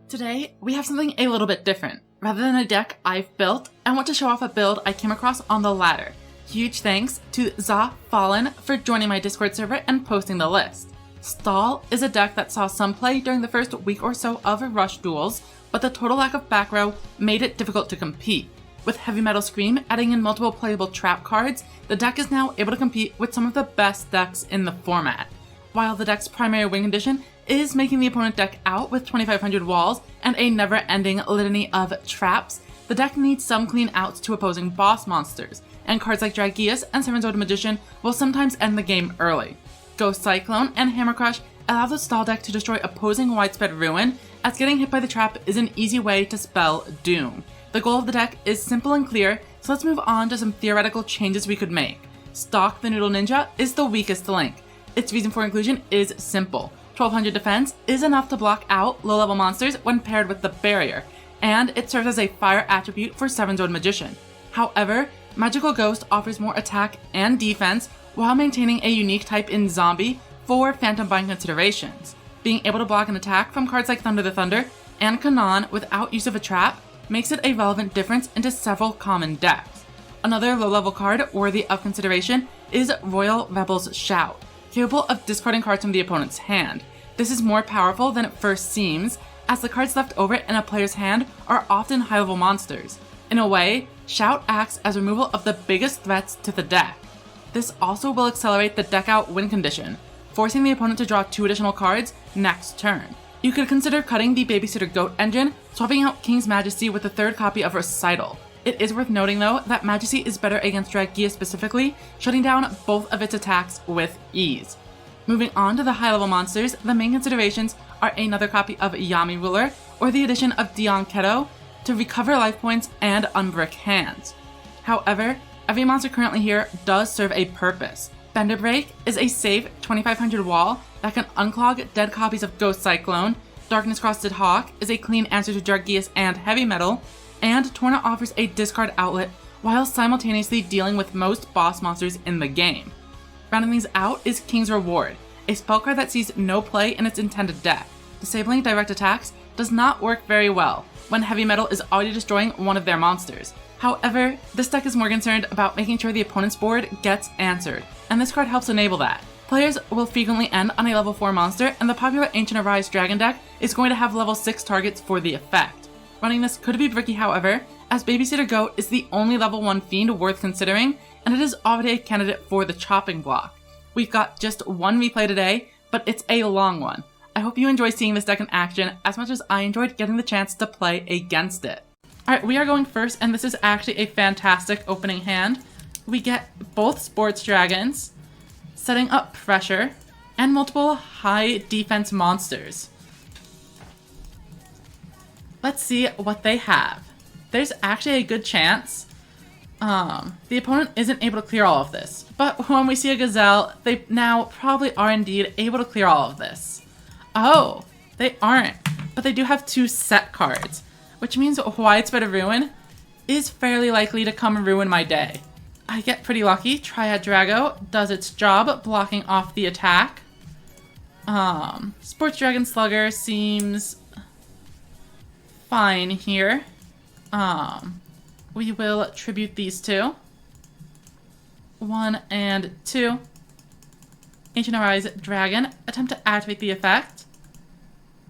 Today, we have something a little bit different. Rather than a deck I've built, I want to show off a build I came across on the ladder. Huge thanks to Za Fallen for joining my Discord server and posting the list. Stall is a deck that saw some play during the first week or so of Rush Duels, but the total lack of back row made it difficult to compete. With Heavy Metal Scream adding in multiple playable trap cards, the deck is now able to compete with some of the best decks in the format. While the deck's primary win condition is making the opponent deck out with 2500 walls and a never-ending litany of traps, the deck needs some clean outs to opposing boss monsters, and cards like Dragius and Seven-Sword Magician will sometimes end the game early. Ghost Cyclone and Hammer Crush allow the stall deck to destroy opposing widespread ruin, as getting hit by the trap is an easy way to spell doom. The goal of the deck is simple and clear, so let's move on to some theoretical changes we could make. Stalk the Noodle Ninja is the weakest link. Its reason for inclusion is simple. 1200 defense is enough to block out low-level monsters when paired with the barrier, and it serves as a fire attribute for Seven-Sword Magician. However, Magical Ghost offers more attack and defense while maintaining a unique type in Zombie for Phantom Bind considerations. Being able to block an attack from cards like Thunder the Thunder and Kanan without use of a trap makes it a relevant difference into several common decks. Another low-level card worthy of consideration is Royal Rebel's Shout, capable of discarding cards from the opponent's hand. This is more powerful than it first seems, as the cards left over in a player's hand are often high-level monsters. In a way, Shout acts as removal of the biggest threats to the deck. This also will accelerate the deck out win condition, forcing the opponent to draw 2 additional cards next turn. You could consider cutting the Babysitter Goat engine, swapping out King's Majesty with the 3rd copy of Recital. It is worth noting though that Majesty is better against Dragia specifically, shutting down both of its attacks with ease. Moving on to the high-level monsters, the main considerations are another copy of Yami Ruler or the addition of Dion Keto to recover life points and unbrick hands. However, every monster currently here does serve a purpose. Bender Break is a safe 2500 wall that can unclog dead copies of Ghost Cyclone, Darkness Crosted Hawk is a clean answer to Dragius and Heavy Metal, and Torna offers a discard outlet while simultaneously dealing with most boss monsters in the game. Rounding these out is King's Reward, a spell card that sees no play in its intended deck. Disabling direct attacks does not work very well when Heavy Metal is already destroying one of their monsters. However, this deck is more concerned about making sure the opponent's board gets answered, and this card helps enable that. Players will frequently end on a level 4 monster, and the popular Ancient Arise Dragon deck is going to have level 6 targets for the effect. Running this could be tricky, however, as Babysitter Goat is the only level 1 fiend worth considering, and it is already a candidate for the chopping block. We've got just one replay today, but it's a long one. I hope you enjoy seeing this deck in action as much as I enjoyed getting the chance to play against it. Alright, we are going first, and this is actually a fantastic opening hand. We get both Sports Dragons, setting up pressure, and multiple high defense monsters. Let's see what they have. There's actually a good chance the opponent isn't able to clear all of this, but when we see a Gazelle, they now probably are indeed able to clear all of this. Oh, they aren't, but they do have 2 set cards, which means Widespread Ruin is fairly likely to come ruin my day. I get pretty lucky. Triad Drago does its job blocking off the attack. Sports Dragon Slugger seems fine here. We will tribute these 2. 1 and 2. Ancient Arise Dragon, attempt to activate the effect.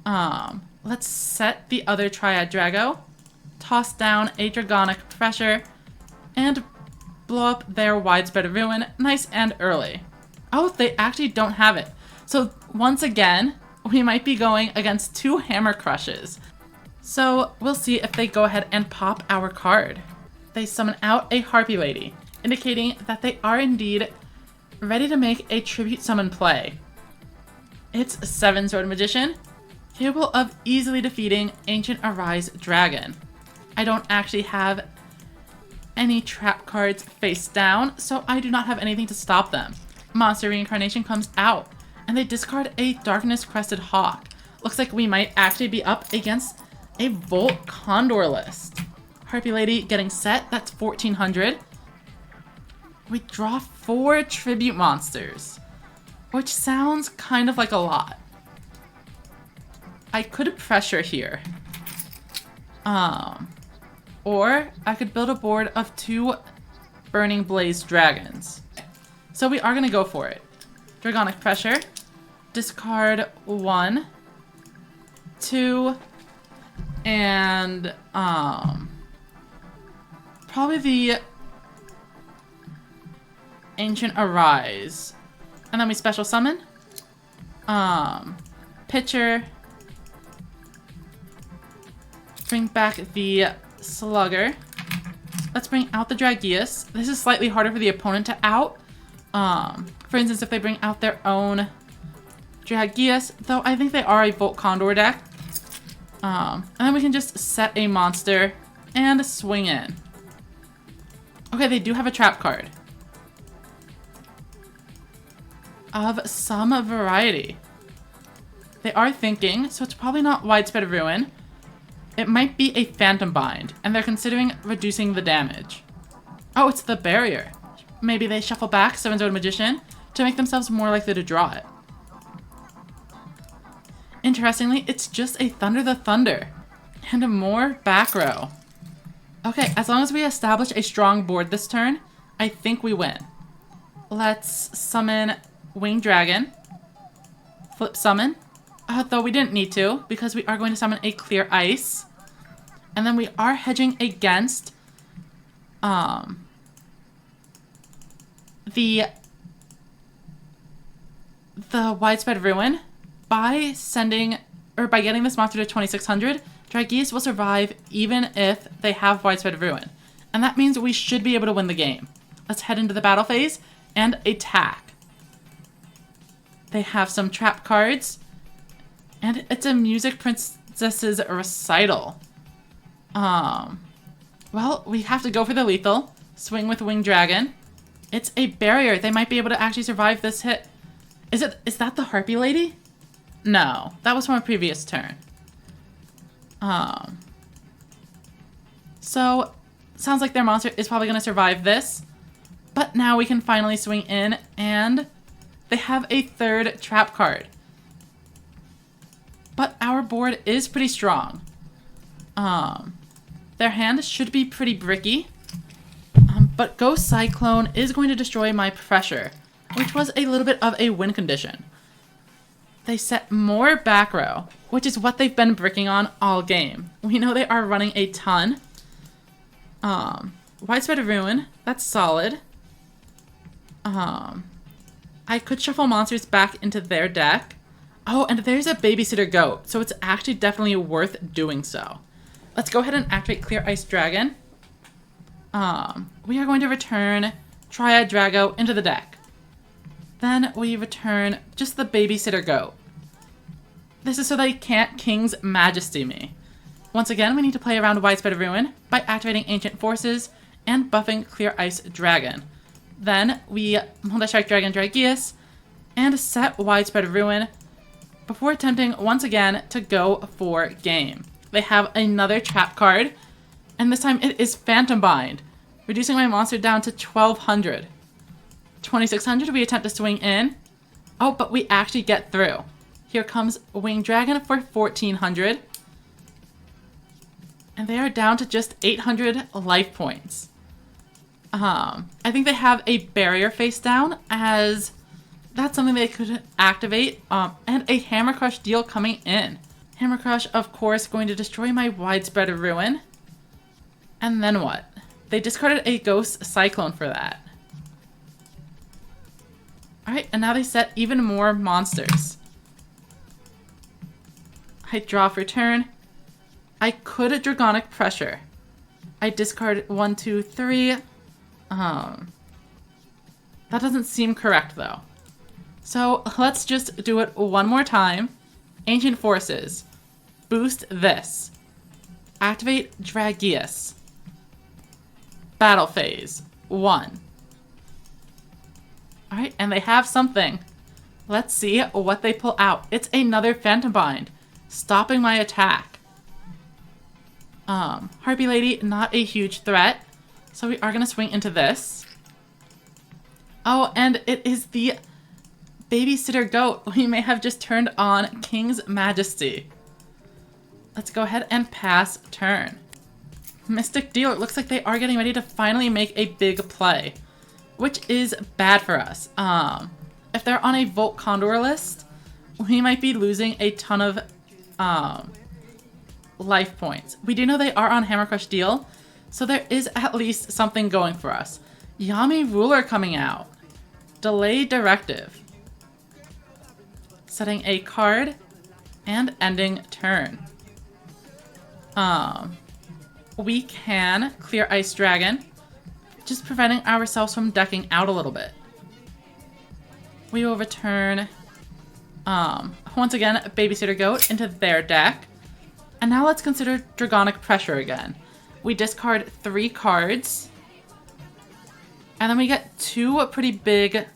Let's set the other Triad Drago, toss down a Dragonic Pressure, and blow up their Widespread Ruin nice and early. Oh, they actually don't have it. So once again, we might be going against 2 Hammer Crushes. So we'll see if they go ahead and pop our card. They summon out a Harpy Lady, indicating that they are indeed ready to make a tribute summon play. It's Seven-Sword Magician, capable of easily defeating Ancient Arise Dragon. I don't actually have any trap cards face down, so I do not have anything to stop them. Monster Reincarnation comes out, and they discard a Darkness Crested Hawk. Looks like we might actually be up against a Volt Condor list. Harpy Lady getting set, that's 1400. We draw 4 tribute monsters, which sounds kind of like a lot. I could pressure here. Or I could build a board of 2 Burning Blaze dragons. So we are going to go for it. Dragonic Pressure. Discard 1, 2, and probably the Ancient Arise. And then we special summon. Pitcher. Bring back the Slugger. Let's bring out the Dragius. This is slightly harder for the opponent to out. For instance, if they bring out their own Dragius, though I think they are a Volt Condor deck. And then we can just set a monster and swing in. Okay, they do have a trap card. Of some variety. They are thinking, so it's probably not Widespread Ruin. It might be a Phantom Bind, and they're considering reducing the damage. Oh, it's the barrier. Maybe they shuffle back 7-Zone Magician to make themselves more likely to draw it. Interestingly, it's just a Thunder the Thunder. And more back row. Okay, as long as we establish a strong board this turn, I think we win. Let's summon Winged Dragon. Flip summon. Though we didn't need to, because we are going to summon a Clear Ice. And then we are hedging against the Widespread Ruin by sending, or by getting this monster to 2600. Dragius will survive even if they have Widespread Ruin. And that means we should be able to win the game. Let's head into the battle phase and attack. They have some trap cards. And it's a Music Princess's Recital. Well, we have to go for the lethal. Swing with Winged Dragon. It's a barrier. They might be able to actually survive this hit. Is that the Harpy Lady? No, that was from a previous turn. So, sounds like their monster is probably going to survive this. But now we can finally swing in, and they have a 3rd trap card. But our board is pretty strong. Their hand should be pretty bricky. But Ghost Cyclone is going to destroy my pressure, which was a little bit of a win condition. They set more back row, which is what they've been bricking on all game. We know they are running a ton. Widespread Ruin, that's solid. I could shuffle monsters back into their deck. Oh, and there's a Babysitter Goat, so it's actually definitely worth doing so. Let's go ahead and activate Clear Ice Dragon. We are going to return Triad Drago into the deck. Then we return just the Babysitter Goat. This is so they can't King's Majesty me. Once again, we need to play around Widespread Ruin by activating Ancient Forces and buffing Clear Ice Dragon. Then we Multi-Strike Dragon Dragius and set Widespread Ruin before attempting once again to go for game. They have another trap card, and this time it is Phantom Bind, reducing my monster down to 1200. 2600 we attempt to swing in. Oh, but we actually get through. Here comes Winged Dragon for 1400. And they are down to just 800 life points. I think they have a barrier face down, as that's something they could activate. And a Hammer Crush deal coming in. Hammer Crush, of course, going to destroy my Widespread Ruin. And then what? They discarded a Ghost Cyclone for that. Alright, and now they set even more monsters. I draw for turn. I could Dragonic Pressure. I discard 1, 2, 3. That doesn't seem correct, though. So let's just do it one more time. Ancient Forces. Boost this. Activate Dragius. Battle phase. 1. Alright, and they have something. Let's see what they pull out. It's another Phantom Bind, stopping my attack. Harpy Lady, not a huge threat. So we are going to swing into this. Oh, and it is the Babysitter Goat. We may have just turned on King's Majesty. Let's go ahead and pass turn. Mystic Dealer, looks like they are getting ready to finally make a big play, which is bad for us. If they're on a Volt Condor list, we might be losing a ton of life points. We do know they are on Hammer Crush Deal, so there is at least something going for us. Yami Ruler coming out. Delay Directive. Setting a card and ending turn. We can clear Ice Dragon, just preventing ourselves from decking out a little bit. We will return, once again, Babysitter Goat into their deck. And now let's consider Dragonic Pressure again. We discard 3 cards. And then we get 2 pretty big...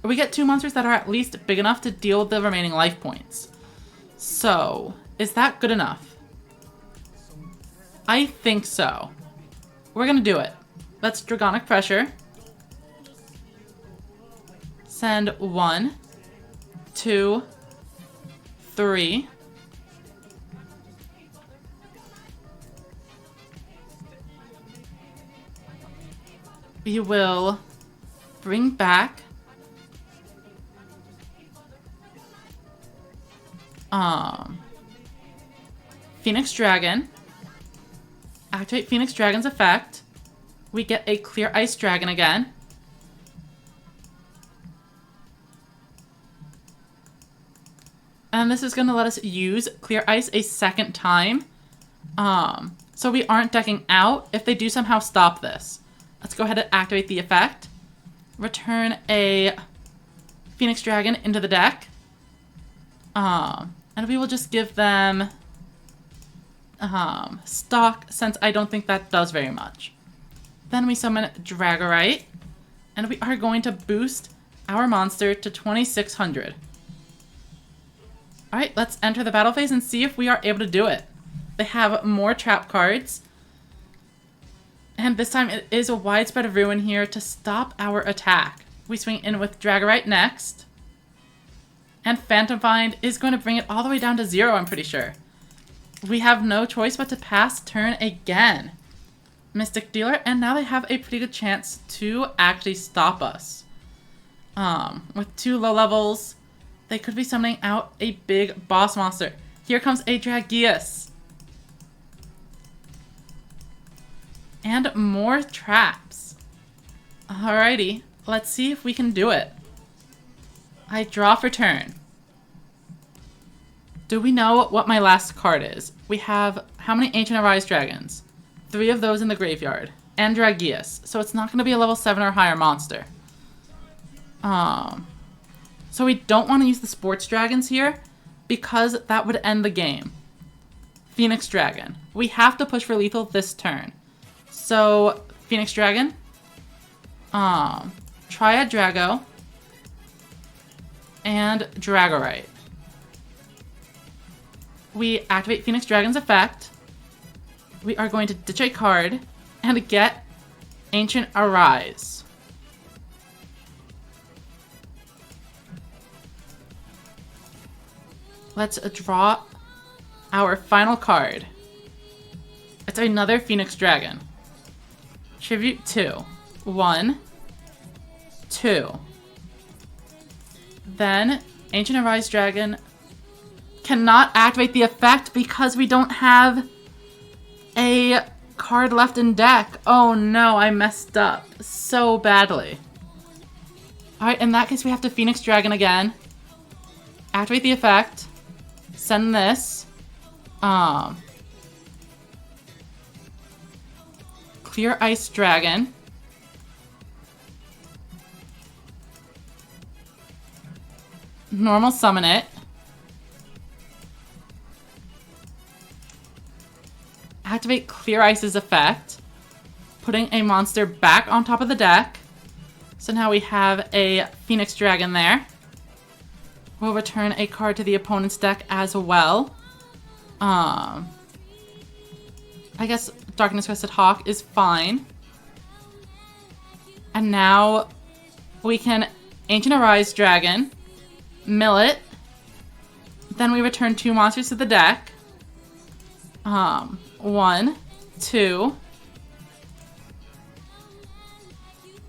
We get 2 monsters that are at least big enough to deal with the remaining life points. So, is that good enough? I think so. We're gonna do it. Let's Dragonic Pressure. Send 1, 2, 3. We will bring back Phoenix Dragon. Activate Phoenix Dragon's effect. We get a Clear Ice Dragon again. And this is going to let us use Clear Ice a second time. So we aren't decking out if they do somehow stop this. Let's go ahead and activate the effect. Return a Phoenix Dragon into the deck. And we will just give them stock, since I don't think that does very much. Then we summon Dragorite, and we are going to boost our monster to 2600. Alright, let's enter the battle phase and see if we are able to do it. They have more trap cards. And this time it is a Widespread Ruin here to stop our attack. We swing in with Dragorite next. And Phantom Find is going to bring it all the way down to 0, I'm pretty sure. We have no choice but to pass turn again. Mystic Dealer, and now they have a pretty good chance to actually stop us. With 2 low levels, they could be summoning out a big boss monster. Here comes a Dragius. And more traps. Alrighty, let's see if we can do it. I draw for turn. Do we know what my last card is? We have how many Ancient Arise Dragons? 3 of those in the graveyard. And Dragius. So it's not going to be a level 7 or higher monster. So we don't want to use the Sports Dragons here, because that would end the game. Phoenix Dragon. We have to push for lethal this turn. So, Phoenix Dragon. Triad Drago. And Dragorite. We activate Phoenix Dragon's effect. We are going to ditch a card and get Ancient Arise. Let's draw our final card. It's another Phoenix Dragon. Tribute 2. 1, 2. Then, Ancient Arise Dragon cannot activate the effect because we don't have a card left in deck. Oh no, I messed up so badly. Alright, in that case we have to Phoenix Dragon again. Activate the effect. Send this. Clear Ice Dragon. Normal summon it. Activate Clear Ice's effect. Putting a monster back on top of the deck. So now we have a Phoenix Dragon there. We'll return a card to the opponent's deck as well. I guess Darkness Crested Hawk is fine. And now we can Ancient Arise Dragon, mill it. Then we return 2 monsters to the deck. 1, 2.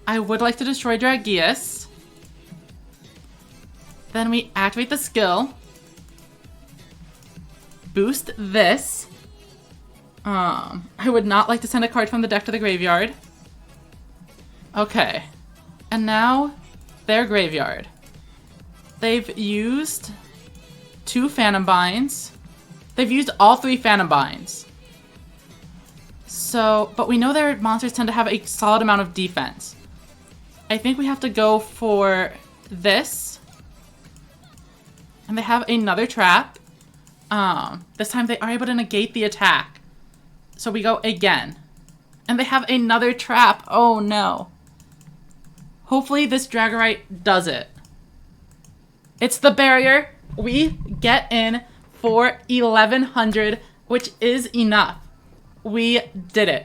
I would like to destroy Dragius. Then we activate the skill. Boost this. I would not like to send a card from the deck to the graveyard. Okay. And now, their graveyard. They've used 2 Phantom Binds. They've used all 3 Phantom Binds. So, but we know their monsters tend to have a solid amount of defense. I think we have to go for this. And they have another trap. This time they are able to negate the attack. So we go again. And they have another trap. Oh no. Hopefully this Dragorite does it. It's the barrier. We get in for 1100, which is enough. We did it.